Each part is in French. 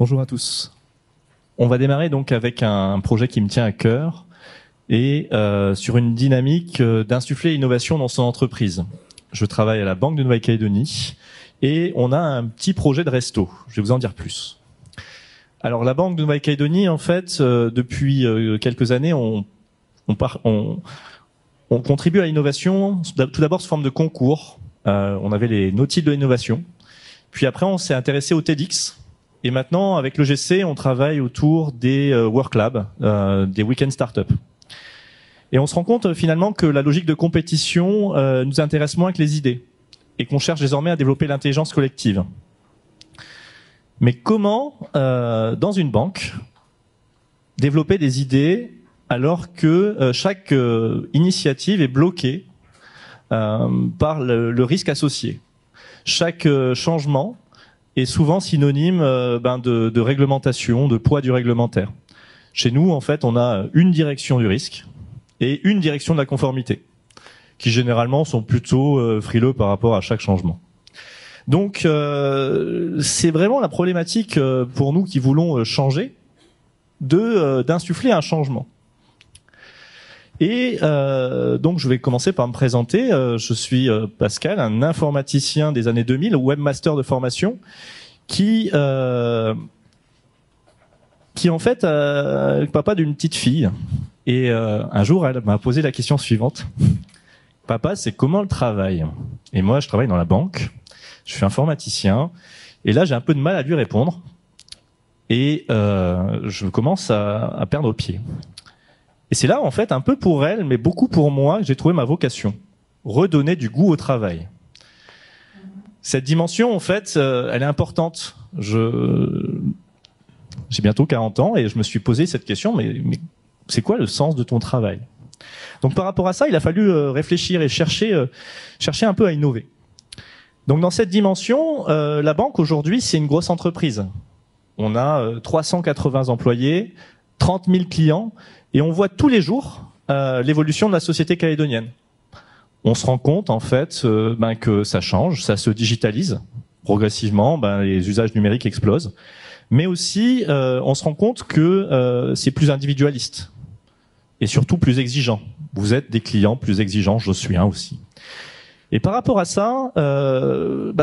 Bonjour à tous. On va démarrer donc avec un projet qui me tient à cœur et sur une dynamique d'insuffler l'innovation dans son entreprise. Je travaille à la Banque de Nouvelle-Calédonie et on a un petit projet de resto. Je vais vous en dire plus. Alors la Banque de Nouvelle-Calédonie, en fait, depuis quelques années, on contribue à l'innovation tout d'abord sous forme de concours. On avait les Nautiles de l'innovation. Puis après, on s'est intéressé au TEDx. Et maintenant, avec l'EGC, on travaille autour des Work Labs, des week-end startup. Et on se rend compte finalement que la logique de compétition nous intéresse moins que les idées et qu'on cherche désormais à développer l'intelligence collective. Mais comment, dans une banque, développer des idées alors que chaque initiative est bloquée par le risque associé? Chaque changement est souvent synonyme de réglementation, de poids du réglementaire. Chez nous, en fait, on a une direction du risque et une direction de la conformité, qui généralement sont plutôt frileux par rapport à chaque changement. Donc, c'est vraiment la problématique pour nous qui voulons changer, d'insuffler un changement. Et donc, je vais commencer par me présenter. Je suis Pascal, un informaticien des années 2000, webmaster de formation, qui en fait est papa d'une petite fille. Et un jour, elle m'a posé la question suivante. Papa, c'est comment le travail? Et moi, je travaille dans la banque. Je suis informaticien. Et là, j'ai un peu de mal à lui répondre. Et je commence à perdre pied. Et c'est là, en fait, un peu pour elle, mais beaucoup pour moi, que j'ai trouvé ma vocation. Redonner du goût au travail. Cette dimension, en fait, elle est importante. J'ai bientôt 40 ans et je me suis posé cette question, mais c'est quoi le sens de ton travail? Donc par rapport à ça, il a fallu réfléchir et chercher un peu à innover. Donc dans cette dimension, la banque aujourd'hui, c'est une grosse entreprise. On a 380 employés, 30 000 clients, et on voit tous les jours l'évolution de la société calédonienne. On se rend compte en fait que ça change, ça se digitalise progressivement, les usages numériques explosent, mais aussi on se rend compte que c'est plus individualiste et surtout plus exigeant. Vous êtes des clients plus exigeants, je suis un aussi. Et par rapport à ça,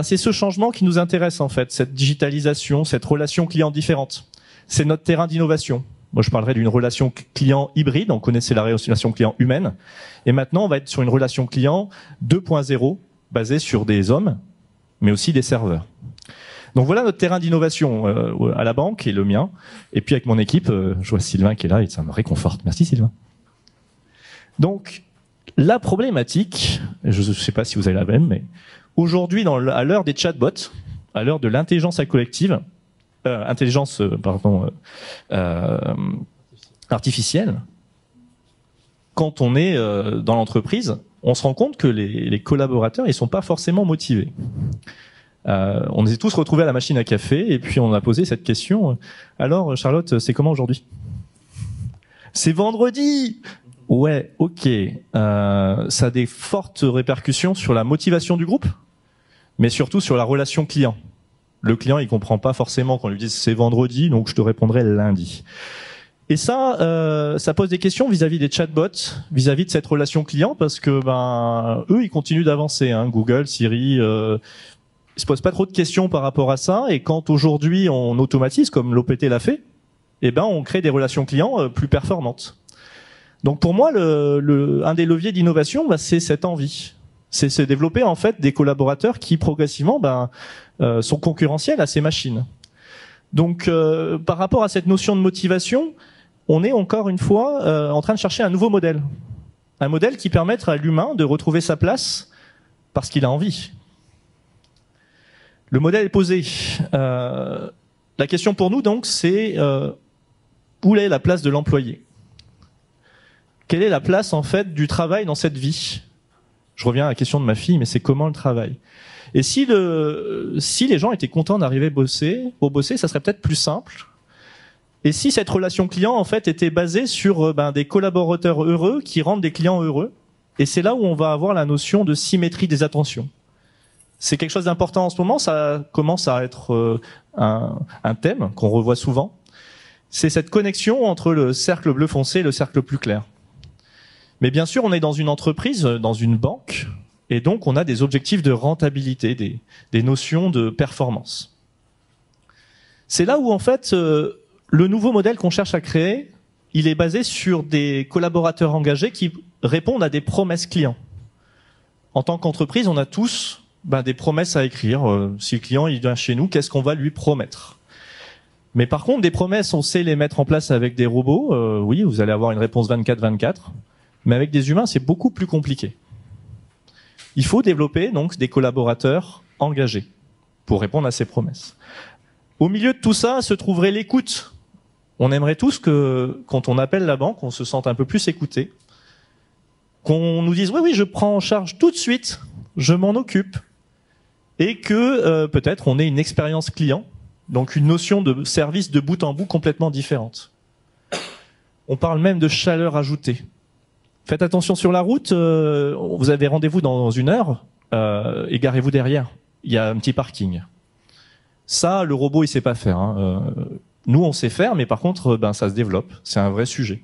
c'est ce changement qui nous intéresse en fait, cette digitalisation, cette relation client différente. C'est notre terrain d'innovation. Moi, je parlerai d'une relation client hybride. On connaissait la relation client humaine. Et maintenant, on va être sur une relation client 2.0 basée sur des hommes, mais aussi des serveurs. Donc voilà notre terrain d'innovation à la banque et le mien. Et puis avec mon équipe, je vois Sylvain qui est là et ça me réconforte. Merci Sylvain. Donc la problématique, je ne sais pas si vous avez la même, mais aujourd'hui, à l'heure des chatbots, à l'heure de l'intelligence collective, artificielle, quand on est dans l'entreprise, on se rend compte que les collaborateurs ils sont pas forcément motivés. On est tous retrouvés à la machine à café et puis on a posé cette question. Alors Charlotte, c'est comment aujourd'hui? C'est vendredi. Ouais, ok. Ça a des fortes répercussions sur la motivation du groupe, mais surtout sur la relation client. Le client, il comprend pas forcément qu'on lui dise c'est vendredi, donc je te répondrai lundi. Et ça, ça pose des questions vis-à-vis des chatbots, vis-à-vis de cette relation client, parce que eux, ils continuent d'avancer. Hein. Google, Siri, ils se posent pas trop de questions par rapport à ça. Et quand aujourd'hui on automatise, comme l'OPT l'a fait, on crée des relations clients plus performantes. Donc pour moi, un des leviers d'innovation, c'est cette envie. C'est développer en fait des collaborateurs qui progressivement sont concurrentiels à ces machines. Donc par rapport à cette notion de motivation, on est encore une fois en train de chercher un nouveau modèle. Un modèle qui permette à l'humain de retrouver sa place parce qu'il a envie. Le modèle est posé. La question pour nous donc c'est où est la place de l'employé? Quelle est la place en fait du travail dans cette vie? Je reviens à la question de ma fille, mais c'est comment le travail? Et si les gens étaient contents d'arriver bosser, ça serait peut-être plus simple. Et si cette relation client en fait était basée sur des collaborateurs heureux qui rendent des clients heureux, et c'est là où on va avoir la notion de symétrie des attentions. C'est quelque chose d'important en ce moment, ça commence à être un thème qu'on revoit souvent. C'est cette connexion entre le cercle bleu foncé et le cercle plus clair. Mais bien sûr, on est dans une entreprise, dans une banque, et donc on a des objectifs de rentabilité, des notions de performance. C'est là où en fait, le nouveau modèle qu'on cherche à créer, il est basé sur des collaborateurs engagés qui répondent à des promesses clients. En tant qu'entreprise, on a tous des promesses à écrire. Si le client il vient chez nous, qu'est-ce qu'on va lui promettre? Mais par contre, des promesses, on sait les mettre en place avec des robots. Oui, vous allez avoir une réponse 24/24. Mais avec des humains, c'est beaucoup plus compliqué. Il faut développer donc des collaborateurs engagés pour répondre à ces promesses. Au milieu de tout ça se trouverait l'écoute. On aimerait tous que, quand on appelle la banque, on se sente un peu plus écouté. Qu'on nous dise, oui, je prends en charge tout de suite, je m'en occupe. Et que peut-être on ait une expérience client. Donc une notion de service de bout en bout complètement différente. On parle même de chaleur ajoutée. Faites attention sur la route, vous avez rendez-vous dans 1 heure, égarez-vous derrière. Il y a un petit parking. Ça, le robot, il sait pas faire. Nous, on sait faire, mais par contre, ça se développe. C'est un vrai sujet.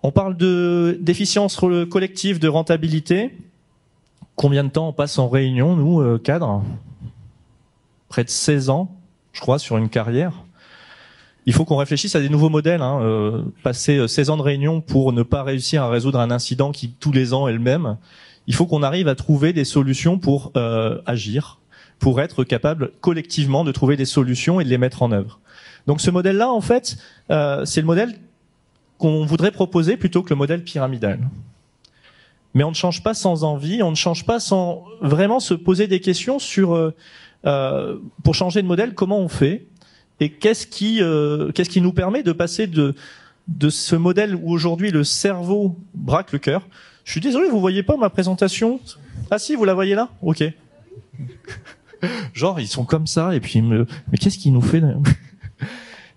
On parle d'efficience collective, de rentabilité. Combien de temps on passe en réunion, nous, cadres? Près de 16 ans, je crois, sur une carrière. Il faut qu'on réfléchisse à des nouveaux modèles. Passer 16 ans de réunion pour ne pas réussir à résoudre un incident qui, tous les ans, est le même. Il faut qu'on arrive à trouver des solutions pour agir, pour être capable collectivement de trouver des solutions et de les mettre en œuvre. Donc ce modèle-là, en fait, c'est le modèle qu'on voudrait proposer plutôt que le modèle pyramidal. Mais on ne change pas sans envie, on ne change pas sans vraiment se poser des questions sur... pour changer de modèle, comment on fait et qu'est-ce qui nous permet de passer de ce modèle où aujourd'hui le cerveau braque le cœur. Je suis désolé, vous voyez pas ma présentation? Ah si, vous la voyez là? Ok. Genre ils sont comme ça et puis mais qu'est-ce qui nous fait?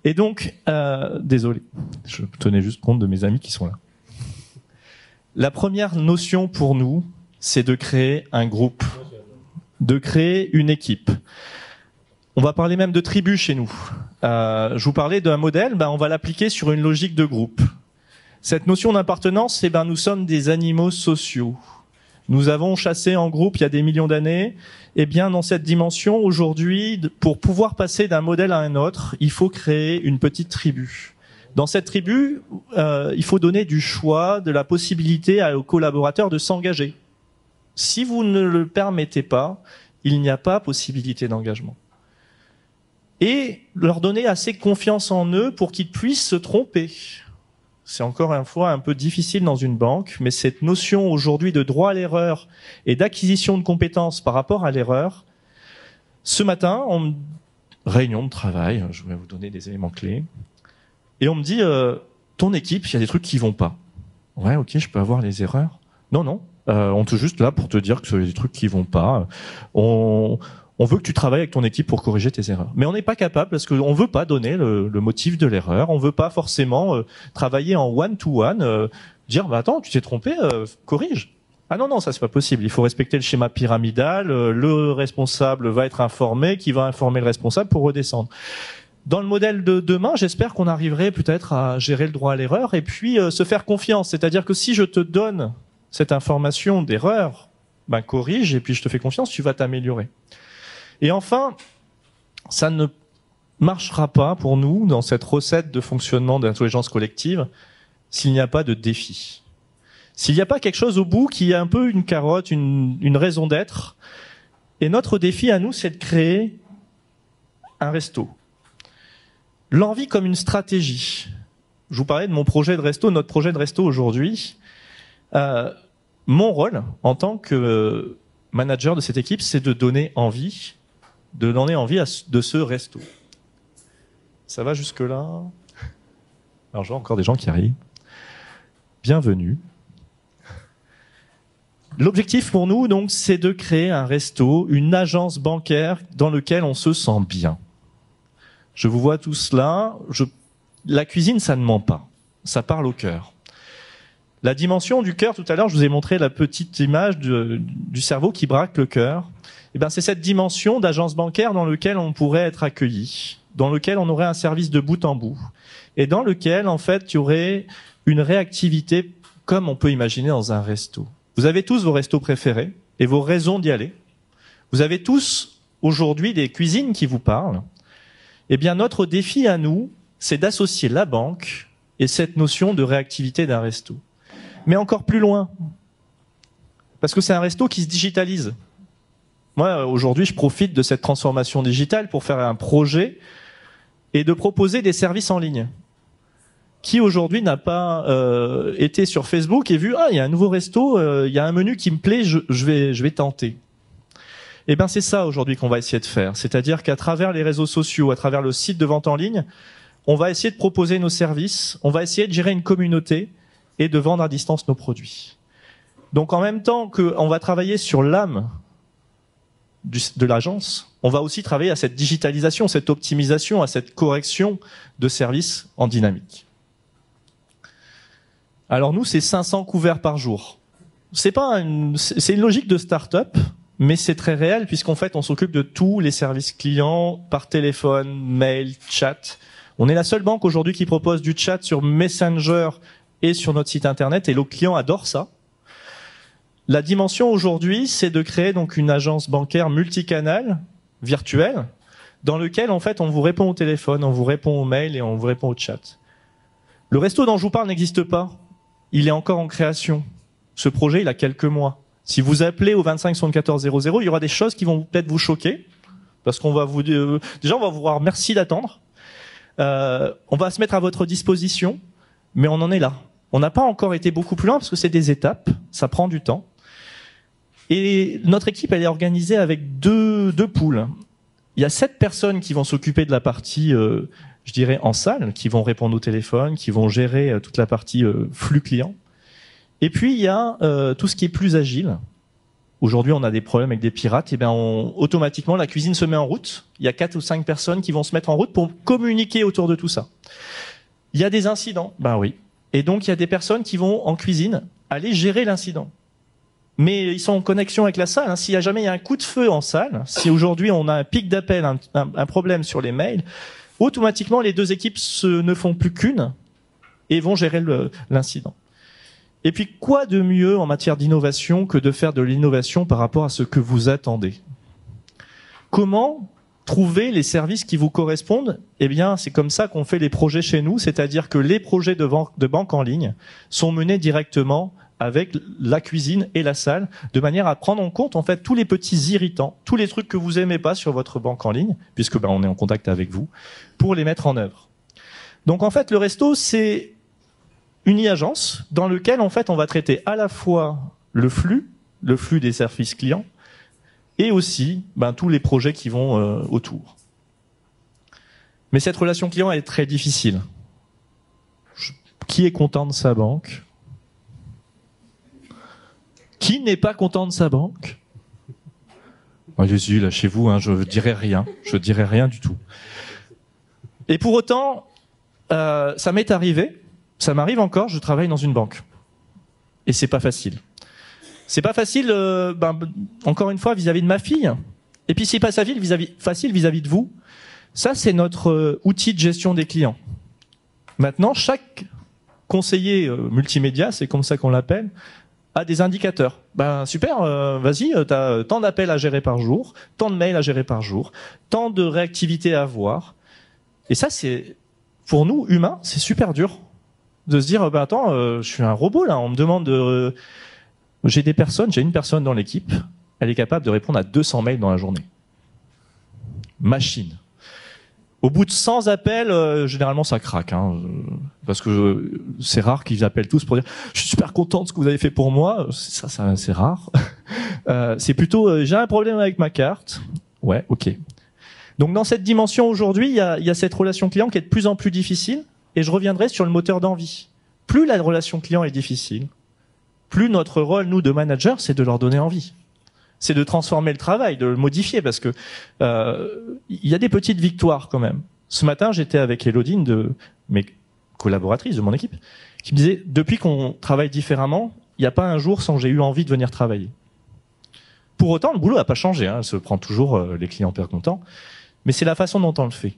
Et donc désolé, je tenais juste compte de mes amis qui sont là. La première notion pour nous, c'est de créer un groupe, de créer une équipe. On va parler même de tribu chez nous. Je vous parlais d'un modèle, on va l'appliquer sur une logique de groupe. Cette notion d'appartenance, nous sommes des animaux sociaux. Nous avons chassé en groupe il y a des millions d'années. Eh bien, dans cette dimension, aujourd'hui, pour pouvoir passer d'un modèle à un autre, il faut créer une petite tribu. Dans cette tribu, il faut donner du choix, de la possibilité aux collaborateurs de s'engager. Si vous ne le permettez pas, il n'y a pas possibilité d'engagement. Et leur donner assez confiance en eux pour qu'ils puissent se tromper. C'est encore une fois un peu difficile dans une banque, mais cette notion aujourd'hui de droit à l'erreur et d'acquisition de compétences par rapport à l'erreur, ce matin, réunion de travail, je vais vous donner des éléments clés, et on me dit, ton équipe, il y a des trucs qui vont pas. Ouais, ok, je peux avoir les erreurs. Non, on est juste là pour te dire que c'est des trucs qui vont pas. On veut que tu travailles avec ton équipe pour corriger tes erreurs. Mais on n'est pas capable parce qu'on veut pas donner le motif de l'erreur. On veut pas forcément travailler en one-to-one, dire attends, tu t'es trompé, corrige. Ah non, ça c'est pas possible. Il faut respecter le schéma pyramidal. Le responsable va être informé, qui va informer le responsable pour redescendre. Dans le modèle de demain, j'espère qu'on arriverait peut-être à gérer le droit à l'erreur et puis se faire confiance. C'est-à-dire que si je te donne cette information d'erreur, corrige et puis je te fais confiance, tu vas t'améliorer. Et enfin, ça ne marchera pas pour nous dans cette recette de fonctionnement de l'intelligence collective s'il n'y a pas de défi. S'il n'y a pas quelque chose au bout qui est un peu une carotte, une raison d'être. Et notre défi à nous, c'est de créer un resto. L'envie comme une stratégie. Je vous parlais de mon projet de resto, notre projet de resto aujourd'hui. Mon rôle en tant que manager de cette équipe, c'est de donner envie de ce resto. Ça va jusque-là? Alors, je vois encore des gens qui arrivent. Bienvenue. L'objectif pour nous, donc, c'est de créer un resto, une agence bancaire dans lequel on se sent bien. Je vous vois tous là. La cuisine, ça ne ment pas. Ça parle au cœur. La dimension du cœur, tout à l'heure, je vous ai montré la petite image du cerveau qui braque le cœur. Eh ben, c'est cette dimension d'agence bancaire dans lequel on pourrait être accueilli, dans lequel on aurait un service de bout en bout, et dans lequel, en fait, il y aurait une réactivité comme on peut imaginer dans un resto. Vous avez tous vos restos préférés et vos raisons d'y aller. Vous avez tous, aujourd'hui, des cuisines qui vous parlent. Eh bien, notre défi à nous, c'est d'associer la banque et cette notion de réactivité d'un resto. Mais encore plus loin, parce que c'est un resto qui se digitalise. Moi, aujourd'hui, je profite de cette transformation digitale pour faire un projet et de proposer des services en ligne. Qui aujourd'hui n'a pas été sur Facebook et vu, ah, il y a un nouveau resto, il y a un menu qui me plaît, je vais tenter. Eh ben, c'est ça aujourd'hui qu'on va essayer de faire. C'est-à-dire qu'à travers les réseaux sociaux, à travers le site de vente en ligne, on va essayer de proposer nos services, on va essayer de gérer une communauté et de vendre à distance nos produits. Donc, en même temps qu'on va travailler sur l'âme de l'agence, on va aussi travailler à cette digitalisation, cette optimisation, à cette correction de services en dynamique. Alors nous, c'est 500 couverts par jour. C'est une logique de start-up, mais c'est très réel puisqu'en fait, on s'occupe de tous les services clients par téléphone, mail, chat. On est la seule banque aujourd'hui qui propose du chat sur Messenger et sur notre site internet et nos clients adorent ça. La dimension aujourd'hui, c'est de créer donc une agence bancaire multicanal, virtuelle, dans lequel en fait on vous répond au téléphone, on vous répond au mail et on vous répond au chat. Le resto dont je vous parle n'existe pas. Il est encore en création. Ce projet, il a quelques mois. Si vous appelez au 25 74 00, il y aura des choses qui vont peut-être vous choquer, parce qu'on va vous dire, déjà on va vous dire merci d'attendre. On va se mettre à votre disposition, mais on en est là. On n'a pas encore été beaucoup plus loin parce que c'est des étapes, ça prend du temps. Et notre équipe, elle est organisée avec deux poules. Il y a 7 personnes qui vont s'occuper de la partie, je dirais, en salle, qui vont répondre au téléphone, qui vont gérer toute la partie flux client. Et puis, il y a tout ce qui est plus agile. Aujourd'hui, on a des problèmes avec des pirates. Et bien, automatiquement, la cuisine se met en route. Il y a 4 ou 5 personnes qui vont se mettre en route pour communiquer autour de tout ça. Il y a des incidents. Ben oui. Et donc, il y a des personnes qui vont, en cuisine, aller gérer l'incident. Mais ils sont en connexion avec la salle. Hein. S'il y a jamais un coup de feu en salle, si aujourd'hui on a un pic d'appel, un problème sur les mails, automatiquement les 2 équipes ne font plus qu'une et vont gérer l'incident. Et puis quoi de mieux en matière d'innovation que de faire de l'innovation par rapport à ce que vous attendez? Comment trouver les services qui vous correspondent? Eh bien, c'est comme ça qu'on fait les projets chez nous, c'est-à-dire que les projets de banque en ligne sont menés directement avec la cuisine et la salle, de manière à prendre en compte en fait tous les petits irritants, tous les trucs que vous aimez pas sur votre banque en ligne, puisque on est en contact avec vous, pour les mettre en œuvre. Donc en fait, le resto, c'est une e-agence dans lequel en fait on va traiter à la fois le flux des services clients, et aussi tous les projets qui vont autour. Mais cette relation client, elle est très difficile. Qui est content de sa banque ? Qui n'est pas content de sa banque? Moi, je suis là chez vous, hein, je dirais rien du tout. Et pour autant, ça m'est arrivé, ça m'arrive encore, je travaille dans une banque. Et c'est pas facile. C'est pas facile, encore une fois, vis-à-vis de ma fille. Et puis c'est pas facile vis-à-vis de vous. Ça, c'est notre outil de gestion des clients. Maintenant, chaque conseiller multimédia, c'est comme ça qu'on l'appelle, a des indicateurs. Super, vas-y, t'as tant d'appels à gérer par jour, tant de mails à gérer par jour, tant de réactivité à avoir. Et ça, c'est, pour nous, humains, c'est super dur. De se dire, attends, je suis un robot, là, on me demande de... J'ai une personne dans l'équipe, elle est capable de répondre à 200 mails dans la journée. Machine. Au bout de 100 appels, généralement ça craque, hein, parce que c'est rare qu'ils appellent tous pour dire je suis super content de ce que vous avez fait pour moi. Ça c'est rare. C'est plutôt j'ai un problème avec ma carte. Ouais, ok. Donc dans cette dimension aujourd'hui, il y a cette relation client qui est de plus en plus difficile, et je reviendrai sur le moteur d'envie. Plus la relation client est difficile, plus notre rôle, nous, de manager, c'est de leur donner envie. C'est de transformer le travail, de le modifier, parce que il y a des petites victoires quand même. Ce matin, j'étais avec Élodine, de mes collaboratrices de mon équipe, qui me disait, depuis qu'on travaille différemment, il n'y a pas un jour sans j'ai eu envie de venir travailler. Pour autant, le boulot n'a pas changé, hein, elle se prend toujours les clients hyper contents, mais c'est la façon dont on le fait.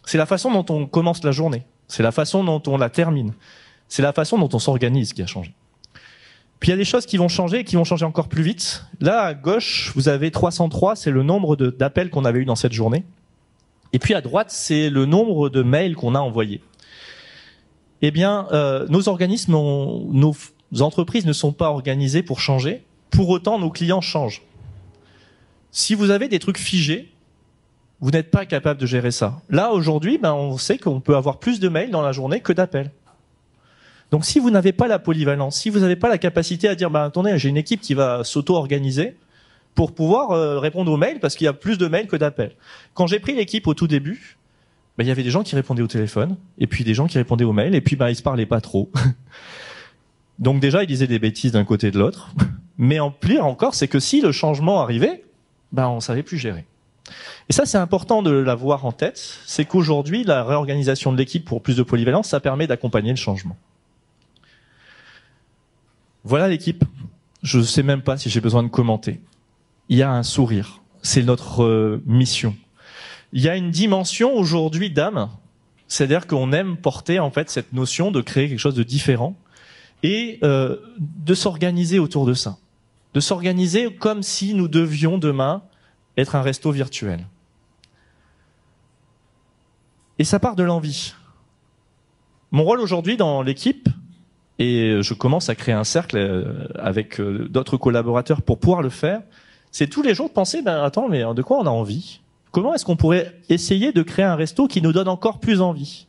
C'est la façon dont on commence la journée. C'est la façon dont on la termine. C'est la façon dont on s'organise qui a changé. Puis il y a des choses qui vont changer et qui vont changer encore plus vite. Là, à gauche, vous avez 303, c'est le nombre d'appels qu'on avait eu dans cette journée. Et puis à droite, c'est le nombre de mails qu'on a envoyés. Eh bien, nos organismes, nos entreprises ne sont pas organisées pour changer. Pour autant, nos clients changent. Si vous avez des trucs figés, vous n'êtes pas capable de gérer ça. Là, aujourd'hui, on sait qu'on peut avoir plus de mails dans la journée que d'appels. Donc, si vous n'avez pas la polyvalence, si vous n'avez pas la capacité à dire, attendez, j'ai une équipe qui va s'auto-organiser pour pouvoir répondre aux mails, parce qu'il y a plus de mails que d'appels. Quand j'ai pris l'équipe au tout début, il y avait des gens qui répondaient au téléphone, et puis des gens qui répondaient aux mails, et puis ils se parlaient pas trop. Donc déjà, ils disaient des bêtises d'un côté et de l'autre. Mais en pire encore, c'est que si le changement arrivait, on savait plus gérer. Et ça, c'est important de l'avoir en tête, c'est qu'aujourd'hui, la réorganisation de l'équipe pour plus de polyvalence, ça permet d'accompagner le changement. Voilà l'équipe. Je ne sais même pas si j'ai besoin de commenter. Il y a un sourire. C'est notre mission. Il y a une dimension aujourd'hui d'âme, c'est-à-dire qu'on aime porter en fait cette notion de créer quelque chose de différent et de s'organiser autour de ça. De s'organiser comme si nous devions demain être un resto virtuel. Et ça part de l'envie. Mon rôle aujourd'hui dans l'équipe, et je commence à créer un cercle avec d'autres collaborateurs pour pouvoir le faire, c'est tous les jours de penser, attends, mais de quoi on a envie ? Comment est-ce qu'on pourrait essayer de créer un resto qui nous donne encore plus envie ?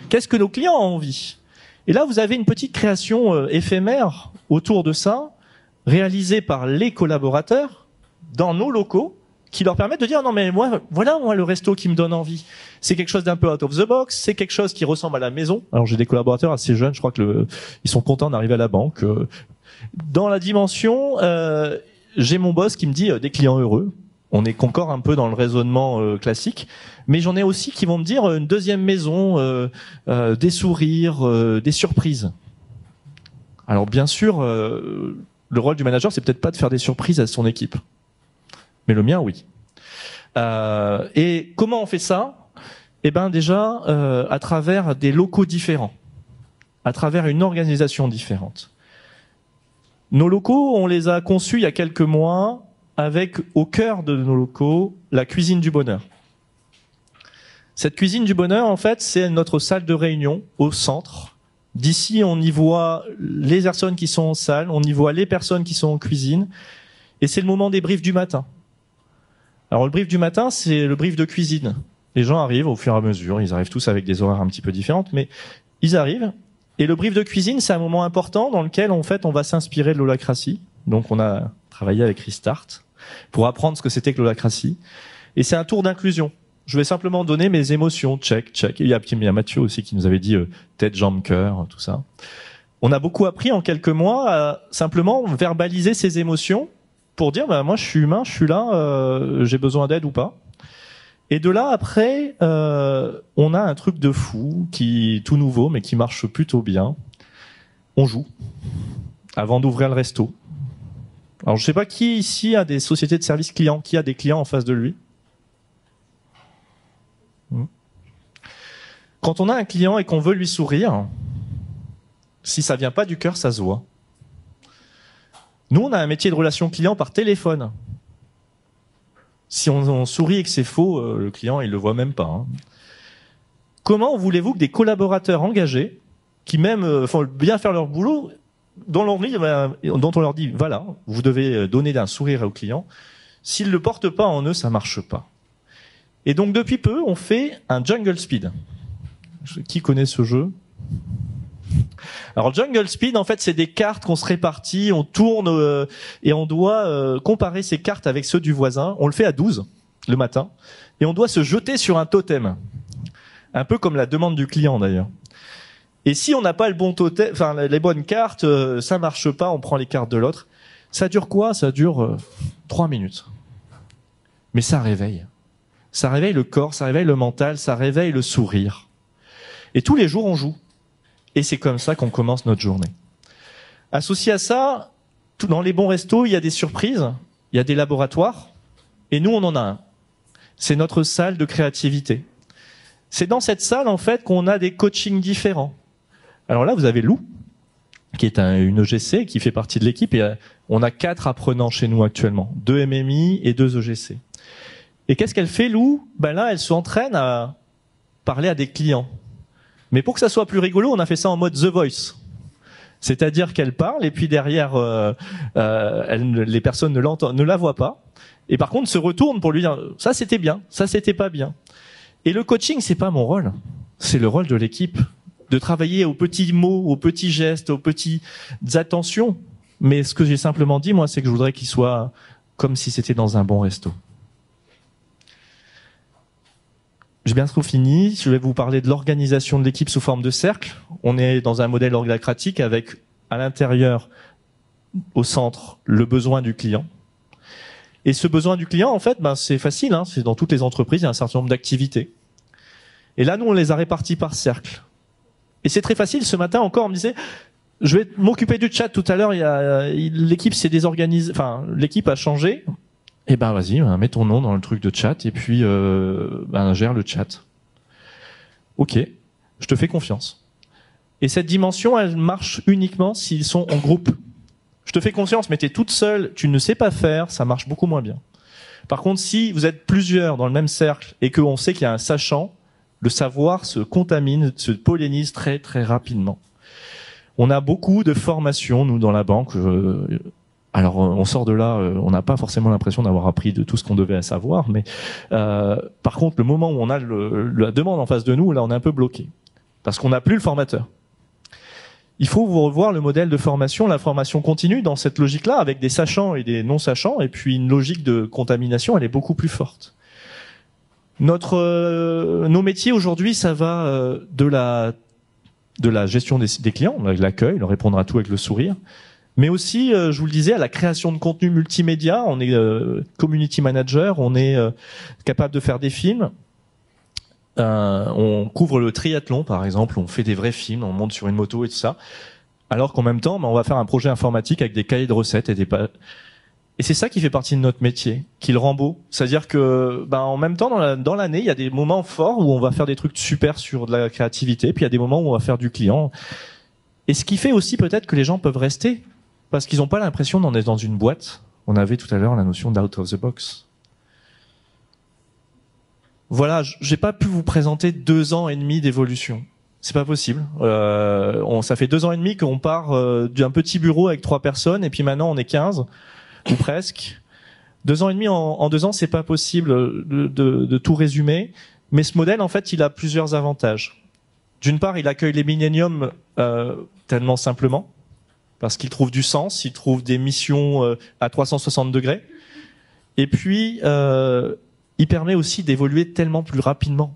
Qu'est-ce que nos clients ont envie ? Et là, vous avez une petite création éphémère autour de ça, réalisée par les collaborateurs dans nos locaux, qui leur permettent de dire non mais moi le resto qui me donne envie. C'est quelque chose d'un peu out of the box, c'est quelque chose qui ressemble à la maison. Alors j'ai des collaborateurs assez jeunes, je crois que ils sont contents d'arriver à la banque. Dans la dimension, j'ai mon boss qui me dit des clients heureux. On est encore un peu dans le raisonnement classique, mais j'en ai aussi qui vont me dire une deuxième maison, des sourires, des surprises. Alors bien sûr, le rôle du manager, c'est peut-être pas de faire des surprises à son équipe. Mais le mien, oui. Et comment on fait ça ? Eh ben déjà, à travers des locaux différents, à travers une organisation différente. Nos locaux, on les a conçus il y a quelques mois avec, au cœur de nos locaux, la cuisine du bonheur. Cette cuisine du bonheur, en fait, c'est notre salle de réunion au centre. D'ici, on y voit les personnes qui sont en salle, on y voit les personnes qui sont en cuisine, et c'est le moment des briefs du matin. Alors le brief du matin, c'est le brief de cuisine. Les gens arrivent au fur et à mesure, ils arrivent tous avec des horaires un petit peu différents, mais ils arrivent. Et le brief de cuisine, c'est un moment important dans lequel, en fait, on va s'inspirer de l'holacratie. Donc on a travaillé avec Restart pour apprendre ce que c'était que l'holacratie. Et c'est un tour d'inclusion. Je vais simplement donner mes émotions, check. Et il y a Mathieu aussi qui nous avait dit tête, jambe, cœur, tout ça. On a beaucoup appris en quelques mois à simplement verbaliser ses émotions pour dire moi je suis humain, je suis là, j'ai besoin d'aide ou pas. Et de là après, on a un truc de fou qui tout nouveau mais qui marche plutôt bien. On joue avant d'ouvrir le resto. Alors je sais pas qui ici a des sociétés de services clients, qui a des clients en face de lui. Quand on a un client et qu'on veut lui sourire, si ça vient pas du cœur, ça se voit. Nous, on a un métier de relation client par téléphone. Si on sourit et que c'est faux, le client, il le voit même pas. Hein. Comment voulez-vous que des collaborateurs engagés, qui même font bien faire leur boulot, dont on leur dit, voilà, vous devez donner un sourire au client, s'ils le portent pas en eux, ça marche pas. Et donc, depuis peu, on fait un Jungle Speed. Qui connaît ce jeu ? Alors Jungle Speed, en fait, c'est des cartes qu'on se répartit, on tourne et on doit comparer ces cartes avec ceux du voisin. On le fait à 12 le matin et on doit se jeter sur un totem, un peu comme la demande du client d'ailleurs. Et si on n'a pas le bon totem, enfin les bonnes cartes, ça marche pas, on prend les cartes de l'autre. Ça dure quoi ? Ça dure 3 minutes. Mais ça réveille le corps, ça réveille le mental, ça réveille le sourire. Et tous les jours on joue. Et c'est comme ça qu'on commence notre journée. Associé à ça, dans les bons restos, il y a des surprises. il y a des laboratoires, et nous, on en a un. C'est notre salle de créativité. C'est dans cette salle, en fait, qu'on a des coachings différents. Alors là, vous avez Lou, qui est une EGC, qui fait partie de l'équipe, et on a 4 apprenants chez nous actuellement, 2 MMI et 2 EGC. Et qu'est-ce qu'elle fait, Lou? Ben là, elle s'entraîne à parler à des clients. Mais pour que ça soit plus rigolo, on a fait ça en mode The Voice. C'est-à-dire qu'elle parle, et puis derrière, les personnes ne la voient pas. Et par contre, se retournent pour lui dire « ça c'était bien, ça c'était pas bien ». Et le coaching, c'est pas mon rôle, c'est le rôle de l'équipe, de travailler aux petits mots, aux petits gestes, aux petites attentions. Mais ce que j'ai simplement dit, moi, c'est que je voudrais qu'il soit comme si c'était dans un bon resto. J'ai bientôt fini. Je vais vous parler de l'organisation de l'équipe sous forme de cercle. On est dans un modèle orgacratique avec, à l'intérieur, au centre, le besoin du client. Et ce besoin du client, en fait, c'est facile, hein, c'est dans toutes les entreprises, il y a un certain nombre d'activités. Et là, nous, on les a répartis par cercle. Et c'est très facile. Ce matin encore, on me disait, je vais m'occuper du chat tout à l'heure. L'équipe s'est désorganisée, enfin, l'équipe a changé. Eh ben, vas-y, mets ton nom dans le truc de chat et puis gère le chat. Ok, je te fais confiance. Et cette dimension, elle marche uniquement s'ils sont en groupe. Je te fais confiance, mais t'es toute seule, tu ne sais pas faire, ça marche beaucoup moins bien. Par contre, si vous êtes plusieurs dans le même cercle et qu'on sait qu'il y a un sachant, le savoir se contamine, se pollinise très très rapidement. On a beaucoup de formations, nous, dans la banque. Alors, on sort de là, on n'a pas forcément l'impression d'avoir appris de tout ce qu'on devait savoir, mais par contre, le moment où on a la demande en face de nous, là, on est un peu bloqué, parce qu'on n'a plus le formateur. Il faut vous revoir le modèle de formation, la formation continue dans cette logique-là, avec des sachants et des non-sachants, et puis une logique de contamination, elle est beaucoup plus forte. Nos métiers aujourd'hui, ça va de la gestion des clients, avec l'accueil, leur répondre à tout avec le sourire, mais aussi, je vous le disais, à la création de contenu multimédia. On est community manager, on est capable de faire des films. On couvre le triathlon, par exemple, on fait des vrais films, on monte sur une moto et tout ça. Alors qu'en même temps, on va faire un projet informatique avec des cahiers de recettes et c'est ça qui fait partie de notre métier, qui le rend beau. C'est-à-dire que, en même temps, dans l'année, il y a des moments forts où on va faire des trucs super sur de la créativité, puis il y a des moments où on va faire du client. Et ce qui fait aussi peut-être que les gens peuvent rester, parce qu'ils n'ont pas l'impression d'en être dans une boîte. On avait tout à l'heure la notion d'out of the box. Voilà, j'ai pas pu vous présenter 2 ans et demi d'évolution. C'est pas possible. Ça fait 2 ans et demi qu'on part d'un petit bureau avec 3 personnes, et puis maintenant on est 15, ou presque. 2 ans et demi en 2 ans, c'est pas possible de tout résumer. Mais ce modèle, en fait, il a plusieurs avantages. D'une part, il accueille les milléniums tellement simplement, parce qu'il trouve du sens, il trouve des missions à 360 degrés. Et puis, il permet aussi d'évoluer tellement plus rapidement.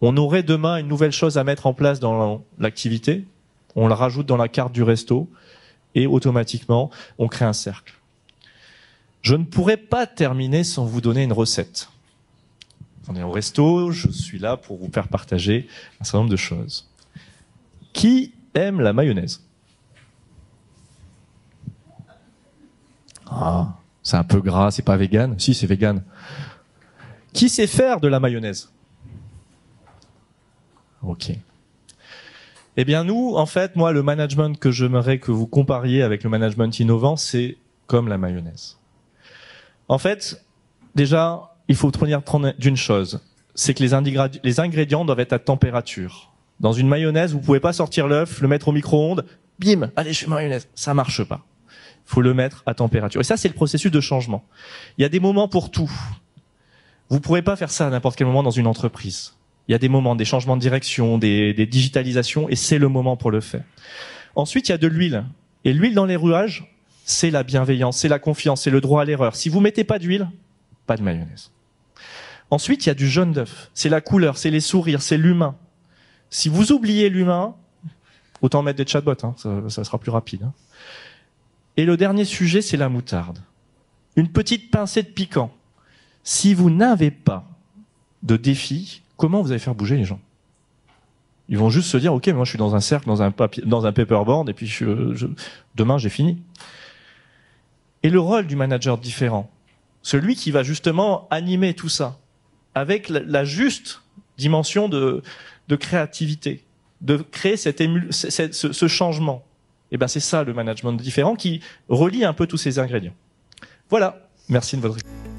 On aurait demain une nouvelle chose à mettre en place dans l'activité, on la rajoute dans la carte du resto, et automatiquement, on crée un cercle. Je ne pourrais pas terminer sans vous donner une recette. On est au resto, je suis là pour vous faire partager un certain nombre de choses. Qui aime la mayonnaise? Ah, c'est un peu gras, c'est pas vegan? Si, c'est vegan. Qui sait faire de la mayonnaise? Ok. Eh bien nous, en fait, moi, le management que j'aimerais que vous compariez avec le management innovant, c'est comme la mayonnaise. En fait, déjà, il faut tenir compte d'une chose, c'est que les ingrédients doivent être à température. Dans une mayonnaise, vous pouvez pas sortir l'œuf, le mettre au micro-ondes, bim, allez, je fais mayonnaise. Ça marche pas. Il faut le mettre à température. Et ça, c'est le processus de changement. Il y a des moments pour tout. Vous pourrez pas faire ça à n'importe quel moment dans une entreprise. Il y a des moments, des changements de direction, des digitalisations, et c'est le moment pour le faire. Ensuite, il y a de l'huile. Et l'huile dans les rouages, c'est la bienveillance, c'est la confiance, c'est le droit à l'erreur. Si vous mettez pas d'huile, pas de mayonnaise. Ensuite, il y a du jaune d'œuf. C'est la couleur, c'est les sourires, c'est l'humain. Si vous oubliez l'humain, autant mettre des chatbots, hein, ça sera plus rapide. Hein. Et le dernier sujet, c'est la moutarde. Une petite pincée de piquant. Si vous n'avez pas de défi, comment vous allez faire bouger les gens? Ils vont juste se dire, ok, mais moi je suis dans un cercle, dans un paperboard, et puis demain j'ai fini. Et le rôle du manager différent, celui qui va justement animer tout ça, avec la juste dimension de créativité, de créer ce changement. Et ben c'est ça le management différent qui relie un peu tous ces ingrédients. Voilà, merci de votre écoute.